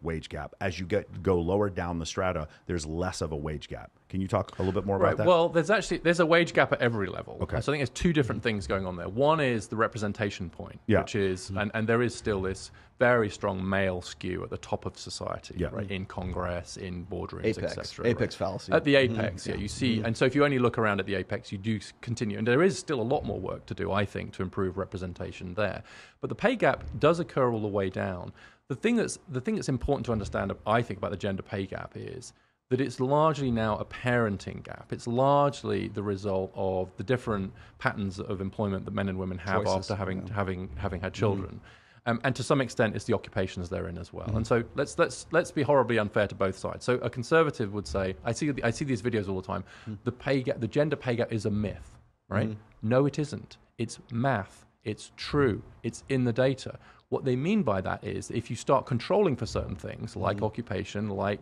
wage gap. As you go lower down the strata, there's less of a wage gap. Can you talk a little bit more about that? Well, there's a wage gap at every level. Okay. So I think there's two different things going on there. One is the representation point, which is, and there is still this very strong male skew at the top of society, right? In Congress, in boardrooms, etc. Apex fallacy. At the apex, you see. And so if you only look around at the apex, you do continue. And there is still a lot more work to do, I think, to improve representation there. But the pay gap does occur all the way down. The thing that's important to understand, I think, about the gender pay gap is that it's largely now a parenting gap. It's largely the result of the different patterns of employment that men and women have after having had children. And to some extent, it's the occupations they're in as well. And so let's be horribly unfair to both sides. So a conservative would say, I see these videos all the time. The gender pay gap is a myth, right? No, it isn't. It's math. It's true. It's in the data. What they mean by that is if you start controlling for certain things like occupation, like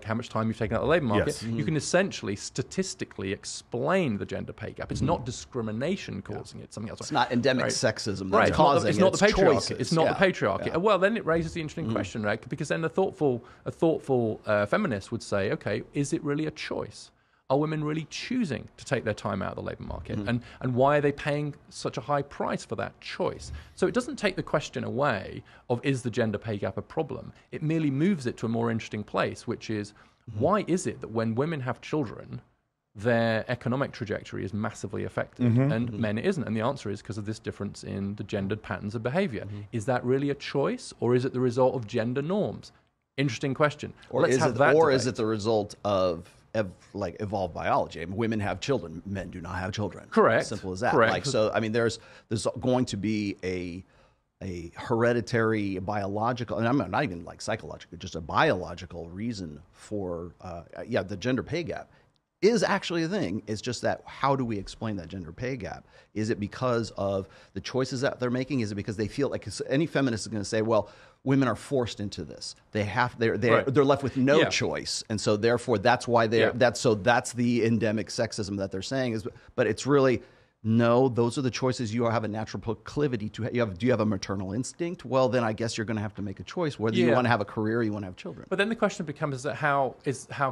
how much time you've taken out of the labor market, you can essentially statistically explain the gender pay gap. It's not discrimination causing it, something else. It's not endemic sexism that's causing it's not the patriarchy. Choices. It's not the patriarchy. Well, then it raises the interesting question, right? Because then a thoughtful feminist would say, okay, is it really a choice? Are women really choosing to take their time out of the labor market? And why are they paying such a high price for that choice? So it doesn't take the question away of is the gender pay gap a problem? It merely moves it to a more interesting place, which is why is it that when women have children, their economic trajectory is massively affected and men it isn't? And the answer is because of this difference in the gendered patterns of behavior. Is that really a choice, or is it the result of gender norms? Interesting question. Or is it the result of evolved biology? I mean, women have children, men do not have children. Correct. Simple as that. Correct. So I mean, there's going to be a hereditary biological, and I'm not even like psychological, just a biological reason for the gender pay gap is actually a thing. It's just that how do we explain that gender pay gap? Is it because of the choices that they're making? Is it because they feel like any feminist is going to say, well, women are forced into this. They're left with no choice, and so therefore that's why that's the endemic sexism that they're saying is. But it's really no. Those are the choices you have a natural proclivity to. Do you have a maternal instinct? Well, then I guess you're going to have to make a choice whether you want to have a career or you want to have children. But then the question becomes that how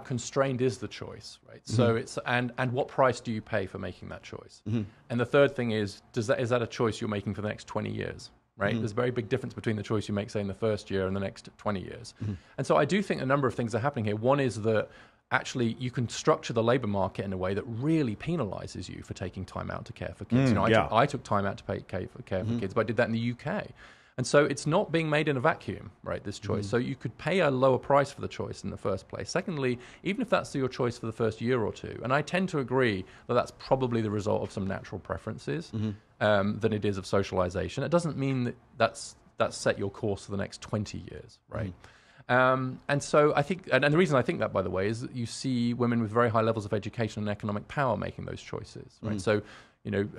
constrained is the choice, right? So it's and what price do you pay for making that choice? And the third thing is is that a choice you're making for the next 20 years? Right? There's a very big difference between the choice you make, say, in the first year and the next 20 years. And so I do think a number of things are happening here. One is that actually you can structure the labor market in a way that really penalizes you for taking time out to care for kids. I took time out to care for kids, but I did that in the UK. And so it's not being made in a vacuum, right, this choice. So you could pay a lower price for the choice in the first place. Secondly, even if that's your choice for the first year or two, and I tend to agree that that's probably the result of some natural preferences than it is of socialization. It doesn't mean that that's set your course for the next 20 years, right? And so I think, and the reason I think that, by the way, is that you see women with very high levels of education and economic power making those choices, right? So,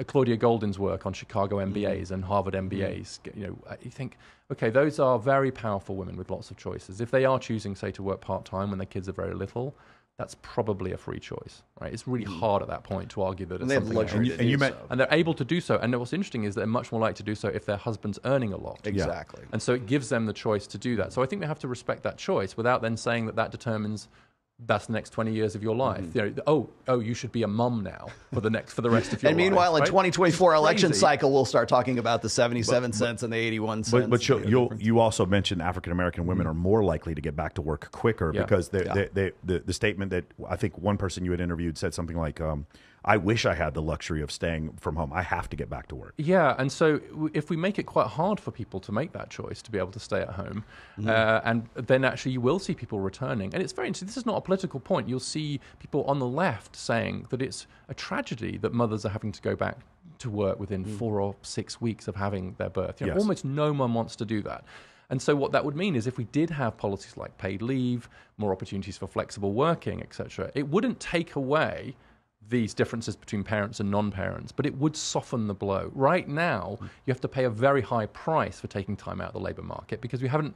Claudia Goldin's work on Chicago MBAs and Harvard MBAs, you think, okay, those are very powerful women with lots of choices. If they are choosing, say, to work part-time when their kids are very little, that's probably a free choice, right? It's really hard at that point to argue that it's something else. And they're able to do so. And what's interesting is they're much more likely to do so if their husband's earning a lot. Exactly. And so it gives them the choice to do that. So I think we have to respect that choice without then saying that determines that's the next 20 years of your life. You should be a mum now for the rest of your life. And meanwhile, in 2024 election cycle, we'll start talking about the 77 cents and the 81 cents. But you also mentioned African American women are more likely to get back to work quicker because the statement that I think one person you had interviewed said something like, I wish I had the luxury of staying from home. I have to get back to work. Yeah, and so if we make it quite hard for people to make that choice to be able to stay at home, and then actually you will see people returning. And it's very interesting. This is not a political point. You'll see people on the left saying that it's a tragedy that mothers are having to go back to work within 4 or 6 weeks of having their birth. Almost no one wants to do that. And so what that would mean is if we did have policies like paid leave, more opportunities for flexible working, etc., it wouldn't take away these differences between parents and non-parents, but it would soften the blow. Right now, you have to pay a very high price for taking time out of the labor market because we haven't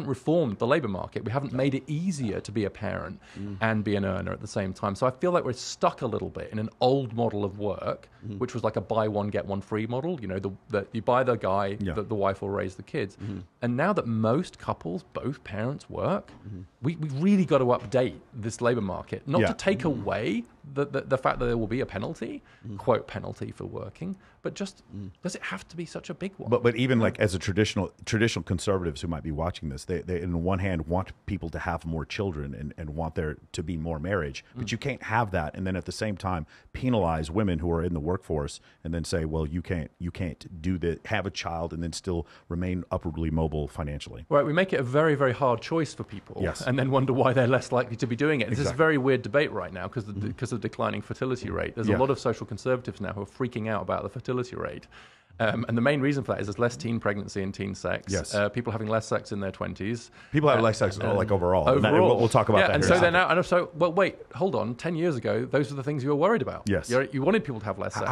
reformed the labor market. We haven't made it easier to be a parent and be an earner at the same time. So I feel like we're stuck a little bit in an old model of work, which was like a buy one, get one free model. You know, you buy the guy, the wife will raise the kids. And now that most couples, both parents work, we really got to update this labor market, not to take away the fact that there will be a penalty, quote penalty for working, but just does it have to be such a big one? But even like as a traditional conservatives who might be watching this, they in one hand want people to have more children and want there to be more marriage, but you can't have that and then at the same time penalize women who are in the workforce and then say, well, you can't do that, have a child and then still remain upwardly mobile financially. Right, we make it a very, very hard choice for people, and then wonder why they're less likely to be doing it. This is a very weird debate right now because of declining fertility rate. There's a lot of social conservatives now who are freaking out about the fertility rate. And the main reason for that is there's less teen pregnancy and teen sex. Yes. People having less sex in their 20s. People have less sex like overall. We'll talk about that. And so they're now, well, wait, hold on. 10 years ago, those are the things you were worried about. Yes. You wanted people to have less sex.